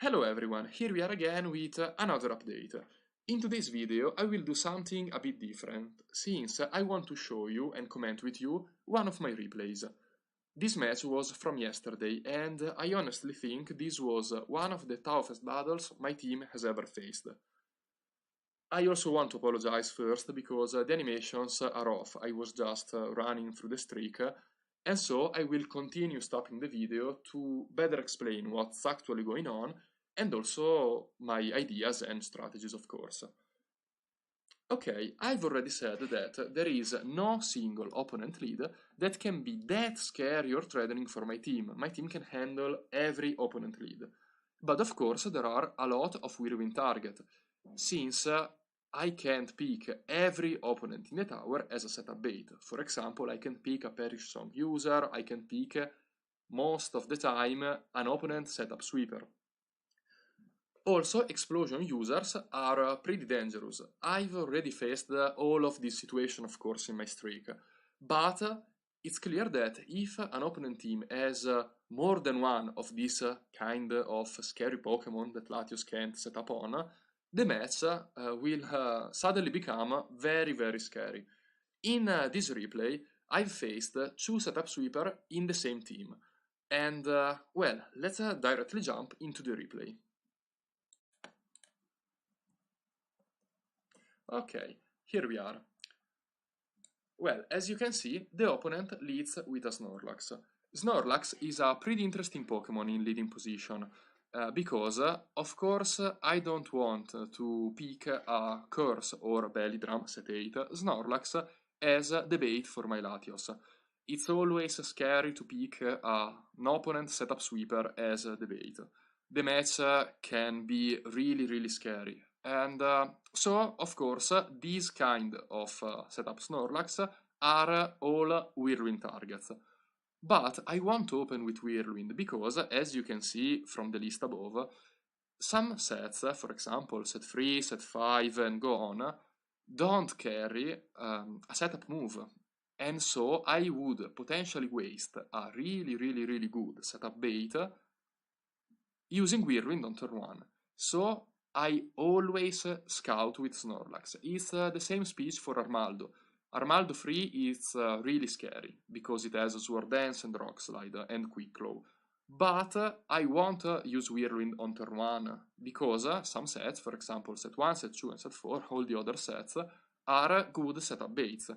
Hello everyone, here we are again with another update. In today's video I will do something a bit different, since I want to show you and comment with you one of my replays. This match was from yesterday and I honestly think this was one of the toughest battles my team has ever faced. I also want to apologize first because the animations are off, I was just running through the streak, and so I will continue stopping the video to better explain what's actually going on and also my ideas and strategies, of course. Okay, I've already said that there is no single opponent lead that can be that scary or threatening for my team. My team can handle every opponent lead. But of course there are a lot of whirlwind target, since I can't pick every opponent in the tower as a setup bait. For example, I can pick a Perish Song user, I can pick most of the time an opponent setup sweeper. Also, explosion users are pretty dangerous. I've already faced all of this situation, of course, in my streak, but it's clear that if an opponent team has more than one of these kind of scary Pokemon that Latios can't set up on, the match will suddenly become very, very scary. In this replay, I've faced two setup sweeper in the same team, and well, let's directly jump into the replay. Okay, here we are. Well, as you can see, the opponent leads with a Snorlax. Snorlax is a pretty interesting Pokemon in leading position, because, of course, I don't want to pick a Curse or Belly Drum set 8 Snorlax as the bait for my Latios. It's always scary to pick an opponent setup sweeper as the bait. The match can be really, really scary. And so, of course, these kind of setup Snorlax are all Whirlwind targets. But I want to open with Whirlwind because, as you can see from the list above, some sets, for example set 3, set 5 and go on, don't carry a setup move. And so I would potentially waste a really good setup bait using Whirlwind on turn 1. So I always scout with Snorlax. It's the same speech for Armaldo. Armaldo 3 is really scary, because it has Sword Dance and Rock Slide and Quick Claw. But I won't use Whirlwind on turn 1, because some sets, for example set 1, set 2 and set 4, all the other sets, are good setup baits.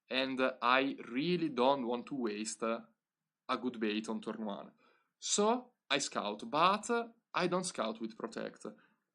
And I really don't want to waste a good bait on turn 1. So I scout, but I don't scout with Protect,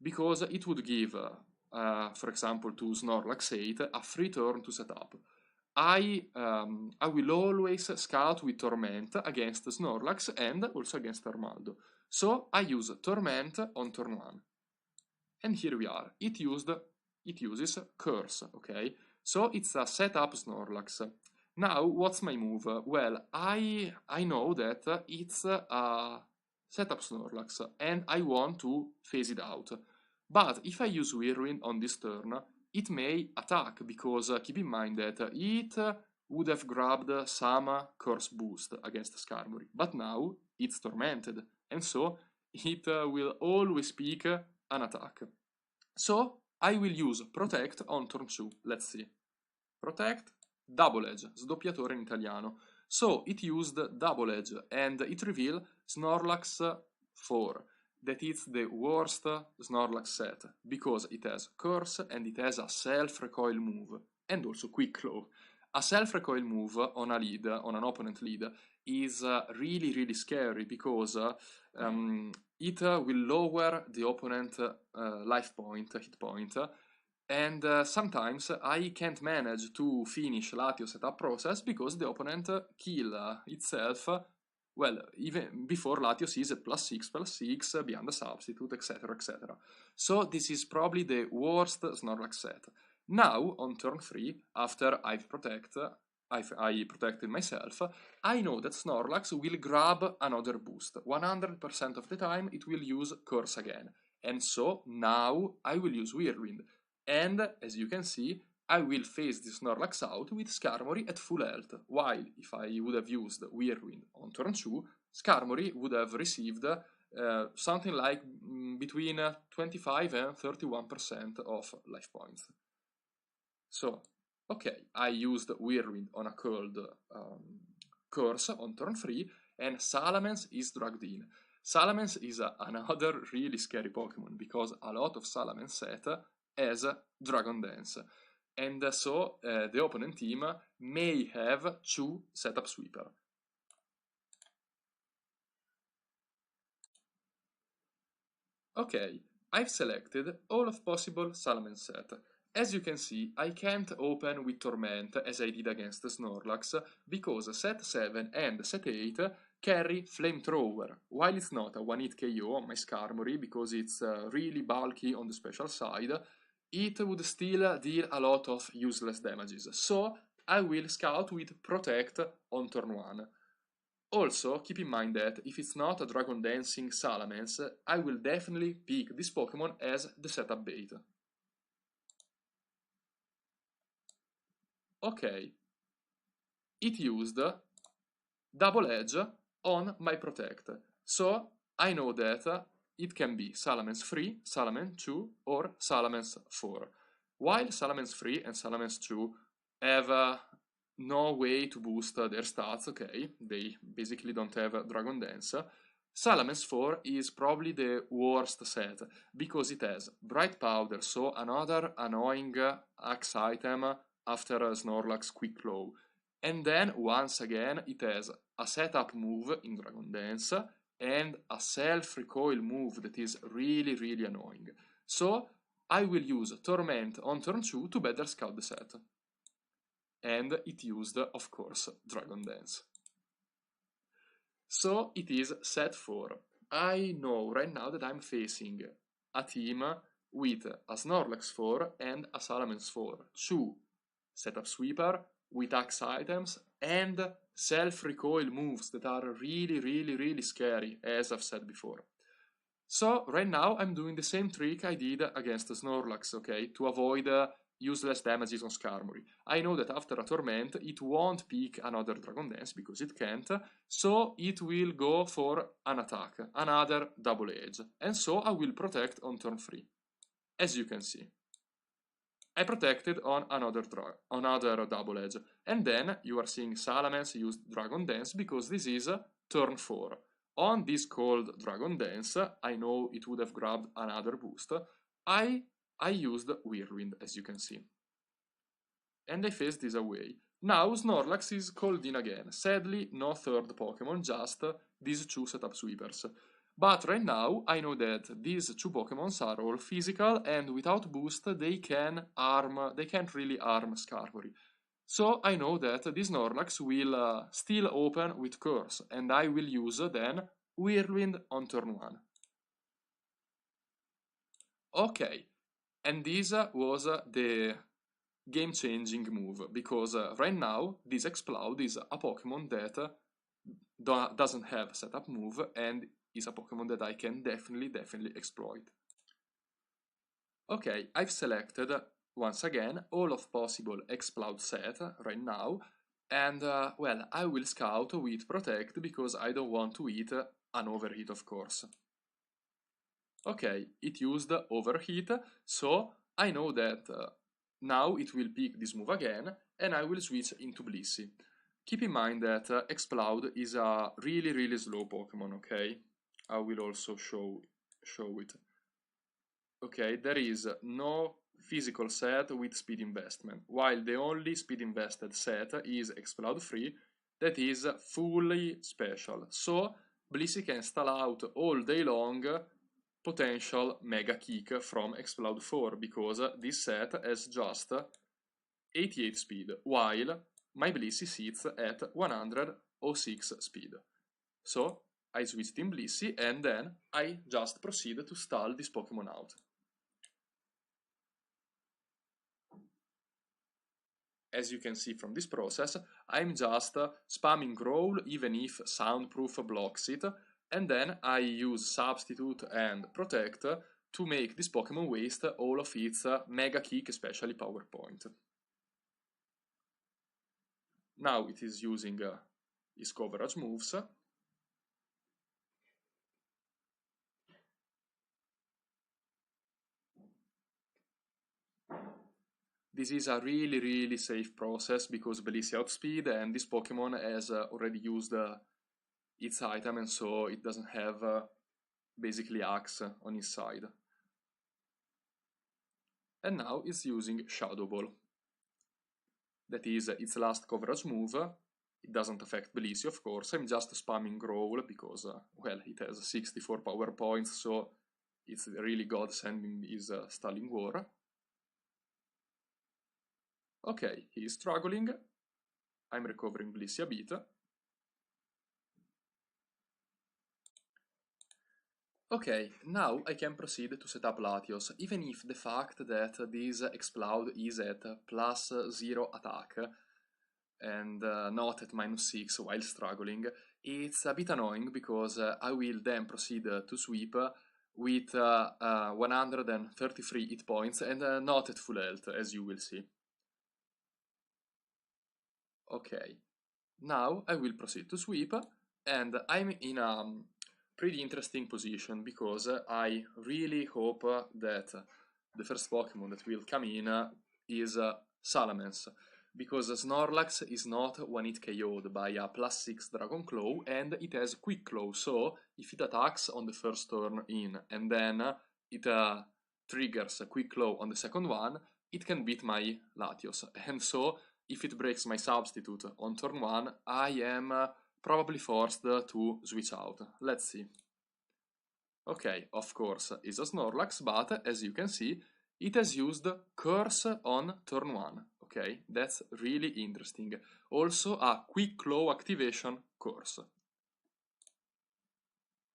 because it would give, for example, to Snorlax 8 a free turn to set up. I will always scout with Torment against Snorlax and also against Armaldo. So I use Torment on turn 1. And here we are. It uses Curse, okay? So it's a setup Snorlax. Now, what's my move? Well, I know that it's a setup Snorlax, and I want to phase it out. But if I use Whirlwind on this turn, it may attack, because keep in mind that it would have grabbed some Curse boost against Skarmory, but now it's Tormented, and so it will always pick an attack. So I will use Protect on turn 2, let's see. Protect, Double Edge, sdoppiatore in italiano. So it used Double Edge and it revealed Snorlax 4. That it's the worst Snorlax set, because it has Curse and it has a self-recoil move, and also Quick Claw. A self-recoil move on a lead, on an opponent lead, is really scary, because it will lower the opponent life point, hit point, and sometimes I can't manage to finish Latios setup process because the opponent kill itself, well, even before Latios is at +6/+6, beyond the substitute, etc, etc. So this is probably the worst Snorlax set. Now, on turn 3, after I protected myself, I know that Snorlax will grab another boost. 100% of the time it will use Curse again. And so now I will use Whirlwind. And, as you can see, I will phase this Snorlax out with Skarmory at full health, while if I would have used Whirlwind on turn 2, Skarmory would have received something like between 25 and 31% of life points. So, okay, I used Whirlwind on a cold course on turn 3, and Salamence is dragged in. Salamence is another really scary Pokemon, because a lot of Salamence set has Dragon Dance. And so the opponent team may have 2 setup sweeper. Okay, I've selected all of possible Salamence set. As you can see, I can't open with Torment as I did against Snorlax, because set 7 and set 8 carry Flamethrower. While it's not a one-hit KO on my Skarmory, because it's really bulky on the special side, it would still deal a lot of useless damages. So I will scout with Protect on turn 1. Also, keep in mind that if it's not a Dragon Dancing Salamence, I will definitely pick this Pokemon as the setup bait. Okay, it used Double Edge on my Protect, so I know that it can be Salamence 3, Salamence 2, or Salamence 4. While Salamence 3 and Salamence 2 have no way to boost their stats, okay, they basically don't have Dragon Dance, Salamence 4 is probably the worst set, because it has Bright Powder, so another annoying axe item after Snorlax Quick Claw. And then, once again, it has a setup move in Dragon Dance and a self-recoil move that is really, really annoying. So, I will use Torment on turn 2 to better scout the set. And it used, of course, Dragon Dance. So, it is set 4. I know right now that I'm facing a team with a Snorlax 4 and a Salamence 4. 2 setup sweeper with axe items and self-recoil moves that are really, really, really scary, as I've said before. So right now I'm doing the same trick I did against Snorlax, okay, to avoid useless damages on Skarmory. I know that after a Torment it won't pick another Dragon Dance, because it can't, so it will go for an attack, another Double Edge, and so I will Protect on turn 3, as you can see. I protected on another Double Edge, and then you are seeing Salamence use Dragon Dance, because this is turn 4. On this cold Dragon Dance, I know it would have grabbed another boost. I used Whirlwind, as you can see. And I phased this away. Now Snorlax is called in again. Sadly, no third Pokemon, just these 2 setup sweepers. But right now, I know that these 2 Pokemons are all physical, and without boost, they can't really harm Skarmory. So I know that this Snorlax will still open with Curse, and I will use then Whirlwind on turn 1. Okay, and this was the game-changing move, because right now, this Exploud is a Pokemon that doesn't have setup move, and is a Pokemon that I can definitely exploit. Okay, I've selected, once again, all of possible Exploud set right now, and well, I will scout with Protect, because I don't want to eat an Overheat, of course. Okay, it used Overheat, so I know that now it will pick this move again, and I will switch into Blissey. Keep in mind that Exploud is a really, really slow Pokemon, okay? I will also show it. Okay, there is no physical set with speed investment, while the only speed invested set is Exploud 3, that is fully special. So Blissey can stall out all day long potential Mega Kick from Exploud 4, because this set has just 88 speed, while my Blissey sits at 106 speed. So I switched in Blissey, and then I just proceed to stall this Pokemon out. As you can see from this process, I'm just spamming Growl even if Soundproof blocks it, and then I use Substitute and Protect to make this Pokemon waste all of its Mega Kick, especially Power Point. Now it is using its coverage moves. this is a really safe process because Bellissi outspeed and this Pokemon has already used its item, and so it doesn't have basically Axe on his side. And now it's using Shadow Ball. That is its last coverage move. It doesn't affect Bellissi, of course. I'm just spamming Growl because, well, it has 64 power points, so it's really godsend in his Stalling War. Okay, he is struggling. I'm recovering Bellissi a bit. Okay, now I can proceed to set up Latios, even if the fact that this Exploud is at +0 attack and not at -6 while struggling, it's a bit annoying because I will then proceed to sweep with 133 hit points and not at full health, as you will see. Okay, now I will proceed to sweep, and I'm in a pretty interesting position because I really hope that the first Pokemon that will come in is Salamence, because Snorlax is not one-hit KO'd by a +6 Dragon Claw and it has Quick Claw, so if it attacks on the first turn in and then it triggers a Quick Claw on the second one, it can beat my Latios, and so if it breaks my substitute on turn 1, I am probably forced to switch out. Let's see. Okay, of course, it's a Snorlax, but as you can see, it has used Curse on turn 1. Okay, that's really interesting. Also a Quick Claw activation Curse.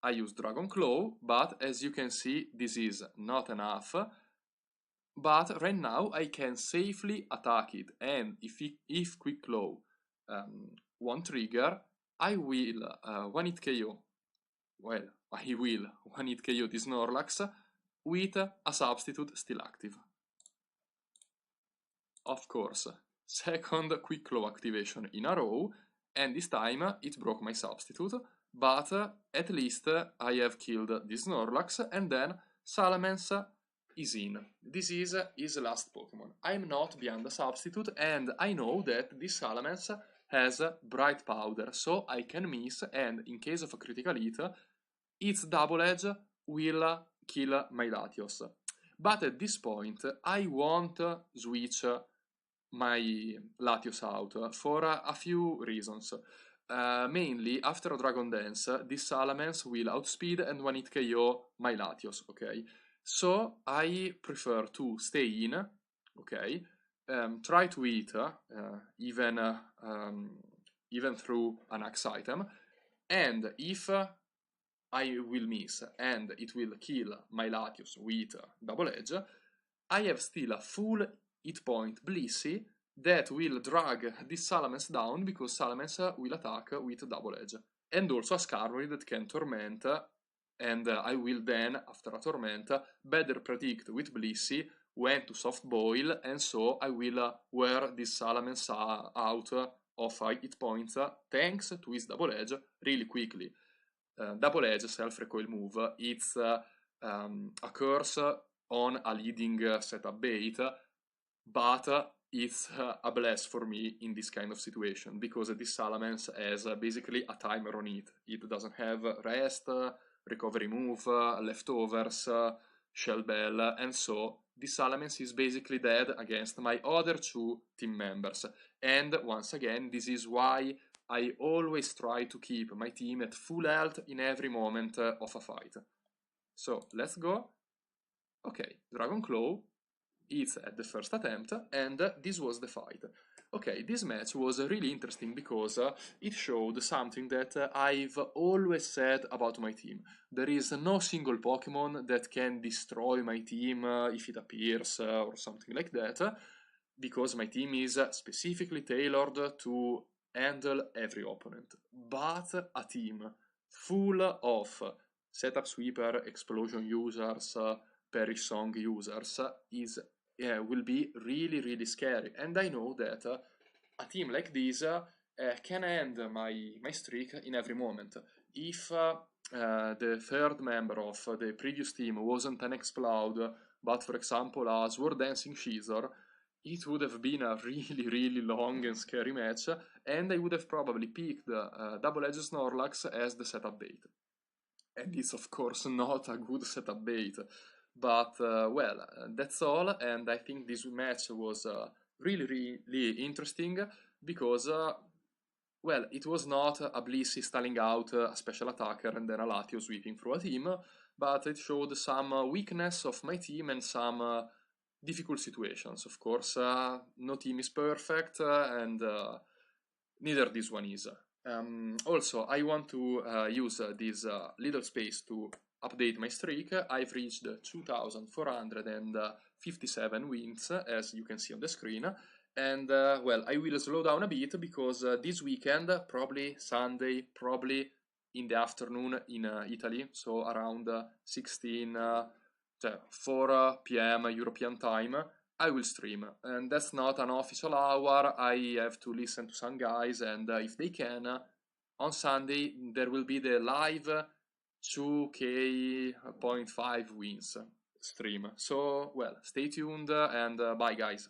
I use Dragon Claw, but as you can see, this is not enough. But right now I can safely attack it, and if Quick Claw won't trigger, I will one-hit KO. Well, I will one-hit KO this Snorlax with a substitute still active. Of course, second Quick Claw activation in a row, and this time it broke my substitute, but at least I have killed this Snorlax, and then Salamence is in. This is his last Pokemon. I'm not beyond the substitute, and I know that this Salamence has Bright Powder, so I can miss, and in case of a critical hit, its Double Edge will kill my Latios. But at this point, I won't switch my Latios out for a few reasons. Mainly, after a Dragon Dance, this Salamence will outspeed and one-hit KO my Latios, okay? So I prefer to stay in, okay? Try to eat, even through an Axe item, and if I will miss and it will kill my Latios with Double Edge, I have still a full hit point Bellissi that will drag this Salamence down because Salamence will attack with Double Edge. And also a Skarmory that can Torment, and I will then, after a Torment, better predict with Bellissi when to Soft Boil, and so I will wear this Salamence out of hit points thanks to his Double Edge really quickly. Double Edge self-recoil move, it's a curse on a leading setup bait, but it's a bless for me in this kind of situation, because this Salamence has basically a timer on it. It doesn't have rest, recovery move, leftovers, Shell Bell, and so this Salamence is basically dead against my other two team members. And once again, this is why I always try to keep my team at full health in every moment of a fight. So, let's go. Okay, Dragon Claw, it's at the first attempt, and this was the fight. Okay, this match was really interesting because it showed something that I've always said about my team. There is no single Pokemon that can destroy my team if it appears or something like that, because my team is specifically tailored to handle every opponent. But a team full of Setup Sweeper, Explosion users, Perish Song users will be really scary. And I know that a team like this can end my streak in every moment. If the third member of the previous team wasn't an Exploud, but for example a Sword Dancing Scizor, it would have been a really, really long and scary match, and I would have probably picked Double-Edged Snorlax as the setup bait. And it's of course not a good setup bait, but well, that's all, and I think this match was really, really interesting because well, it was not a Blissey styling out a special attacker and then a Latios sweeping through a team, but it showed some weakness of my team and some difficult situations. Of course, no team is perfect, and neither this one is. Also, I want to use this little space to update my streak. I've reached 2,457 wins, as you can see on the screen. And well, I will slow down a bit because this weekend, probably Sunday, probably in the afternoon in Italy, so around 4 p.m. European time, I will stream. And that's not an official hour. I have to listen to some guys, and if they can, on Sunday there will be the live 2K.5 wins stream. So, well, stay tuned and bye, guys.